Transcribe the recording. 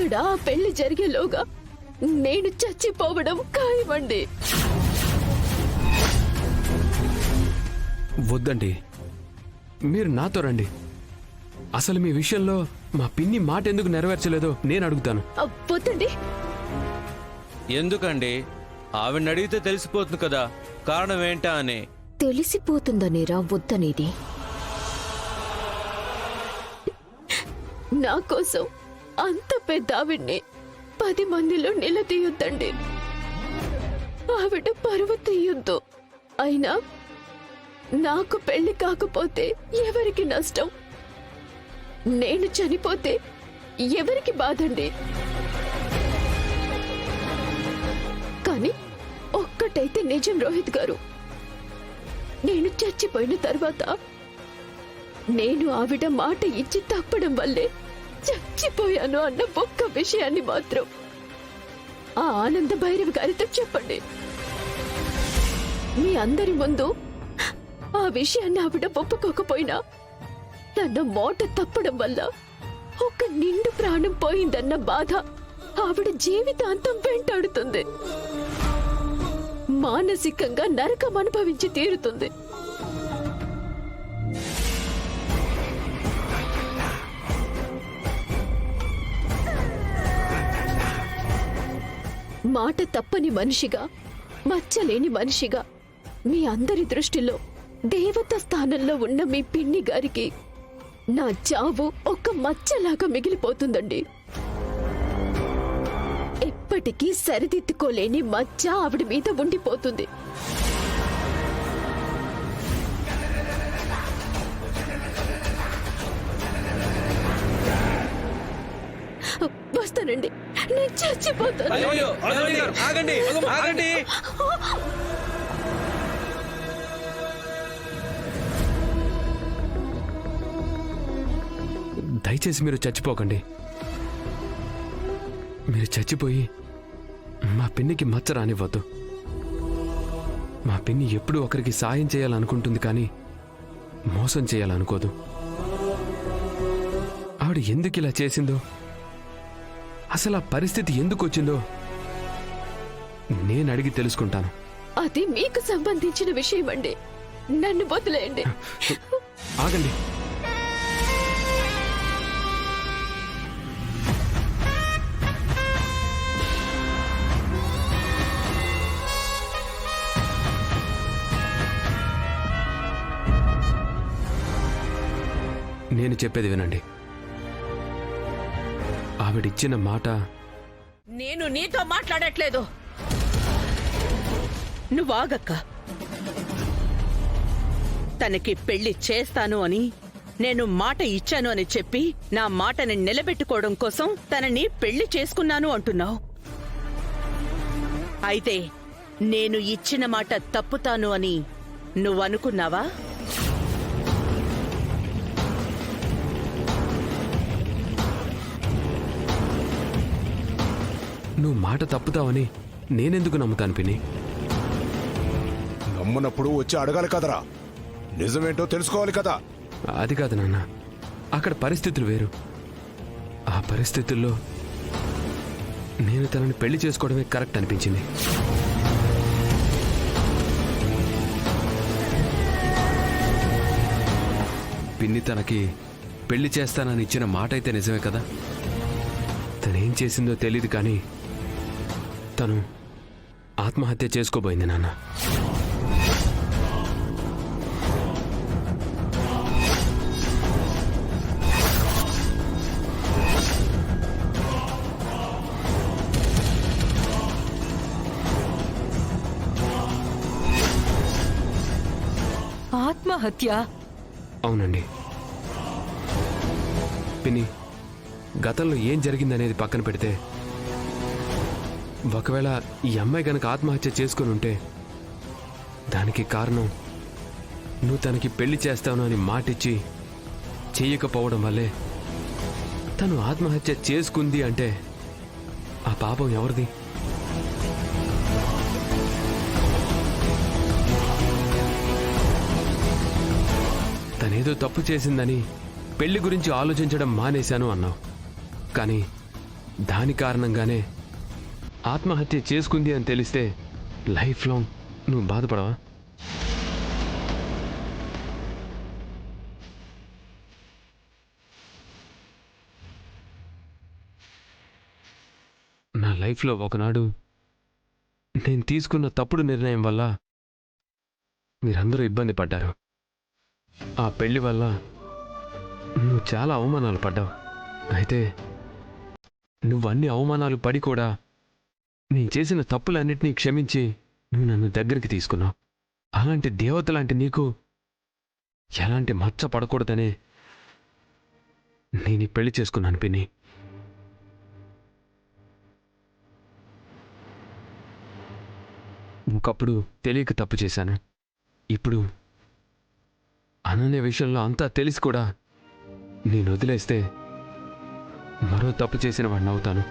అక్కడ ఆ పెళ్లి జరిగేలోగా నేను చచ్చిపోవడం ఖాయమండి. వద్దండి, మీరు నాతో రండి. అసలు మీ విషయంలో మా పిన్ని మాట ఎందుకు నెరవేర్చలేదో నేను అడుగుతాను. వద్దండి. ఎందుకండి? ఆవిడని అడిగితే తెలిసిపోతుంది కదా కారణం ఏంటా అని. తెలిసిపోతుందనేరా వద్దనేది? నా కోసం అంత పెద్ద ఆవిడ్ని 10 మందిలో నిలదీయొద్దండి. ఆవిడ పరువు తీయొద్దు. అయినా నాకు పెళ్లి కాకపోతే ఎవరికి నష్టం? నేను చనిపోతే ఎవరికి బాధండి? కానీ ఒక్కటైతే నిజం రోహిత్ గారు, నేను చచ్చిపోయిన తర్వాత నేను ఆవిడ మాట ఇచ్చి తప్పడం వల్లే చచ్చిపోయాను అన్న ఒక్క విషయాన్ని మాత్రం ఆ ఆనంద భైరవ్ గారితో చెప్పండి. మీ అందరి ముందు ఆ విషయాన్ని ఆవిడ ఒప్పుకోకపోయినా తన మాట తప్పడం వల్ల ఒక నిండు ప్రాణం పోయిందన్న బాధ ఆవిడ జీవితాంతం వెంటాడుతుంది. మానసికంగా నరకం అనుభవించి తీరుతుంది. మాట తప్పని మనిషిగా, మచ్చలేని మనిషిగా మీ అందరి దృష్టిలో దేవత స్థానంలో ఉన్న మీ పిన్ని గారికి నా చావు ఒక మచ్చలాగా మిగిలిపోతుందండి. ఎప్పటికీ సరిదిద్దుకోలేని మచ్చ ఆవిడ మీద ఉండిపోతుంది. వస్తానండి, నేను చచ్చిపోతాను. ఆగండి, ఆగండి. దయచేసి మీరు చచ్చిపోకండి. మీరు చచ్చిపోయి మా పిన్నికి మచ్చ రానివ్వద్దు. మా పిన్ని ఎప్పుడూ ఒకరికి సాయం చేయాలనుకుంటుంది, కానీ మోసం చేయాలనుకోదు. ఆవిడ ఎందుకు ఇలా చేసిందో, అసలు ఆ పరిస్థితి ఎందుకు వచ్చిందో నేను అడిగి తెలుసుకుంటాను. అది మీకు సంబంధించిన విషయం అండి. నన్ను వదిలేయండి. ఆగండి. నేను చెప్పేది వినండి. ఆవిడిచ్చిన మాట. నేను నీతో మాట్లాడట్లేదు. నువ్వాగక్క. తనకి పెళ్లి చేస్తాను అని నేను మాట ఇచ్చాను అని చెప్పి నా మాటని నిలబెట్టుకోవడం కోసం తనని పెళ్లి చేసుకున్నాను అంటున్నావు. అయితే నేను ఇచ్చిన మాట తప్పుతాను అని నువ్వనుకున్నావా? నువ్వు మాట తప్పుతావని నేనెందుకు నమ్ముతాను పిన్ని? నమ్మునప్పుడు వచ్చి అడగాలి కదరా, నిజమేంటో తెలుసుకోవాలి కదా. అది కాదు నాన్న, అక్కడ పరిస్థితులు వేరు. ఆ పరిస్థితుల్లో నేను తనని పెళ్లి చేసుకోవడమే కరెక్ట్ అనిపించింది. పిన్ని తనకి పెళ్లి చేస్తానని ఇచ్చిన మాట అయితే నిజమే కదా. తనేం చేసిందో తెలీదు, కానీ తను ఆత్మహత్య చేసుకోబోయింది నాన్న. ఆత్మహత్య? అవునండి పిన్ని. గతంలో ఏం జరిగిందనేది పక్కన పెడితే, ఒకవేళ ఈ అమ్మాయి గనక ఆత్మహత్య చేసుకుని ఉంటే దానికి కారణం నువ్వు తనకి పెళ్లి చేస్తాను అని మాటిచ్చి చెయ్యకపోవడం వల్లే తను ఆత్మహత్య చేసుకుంది. అంటే ఆ పాపం ఎవరిది? తనేదో తప్పు చేసిందని పెళ్లి గురించి ఆలోచించడం మానేశాను అన్నావు, కానీ దాని కారణంగానే ఆత్మహత్య చేసుకుంది అని తెలిస్తే లైఫ్ లాంగ్ నువ్వు బాధపడవా? నా లైఫ్లో ఒకనాడు నేను తీసుకున్న తప్పుడు నిర్ణయం వల్ల మీరందరూ ఇబ్బంది పడ్డారు. ఆ పెళ్లి వల్ల నువ్వు చాలా అవమానాలు పడ్డావు. అయితే నువ్వు అన్ని అవమానాలు పడి కూడా నేను చేసిన తప్పులన్నిటినీ క్షమించి నువ్వు నన్ను దగ్గరికి తీసుకున్నావు. అలాంటి దేవత లాంటి నీకు ఎలాంటి మచ్చ పడకూడదనే నేను ఈ పెళ్లి చేసుకున్నాను పిన్ని. ఒకప్పుడు తెలియక తప్పు చేశాను. ఇప్పుడు అనన్య విషయంలో అంతా తెలిసి కూడా నేను వదిలేస్తే మరో తప్పు చేసిన వాడిని అవుతాను.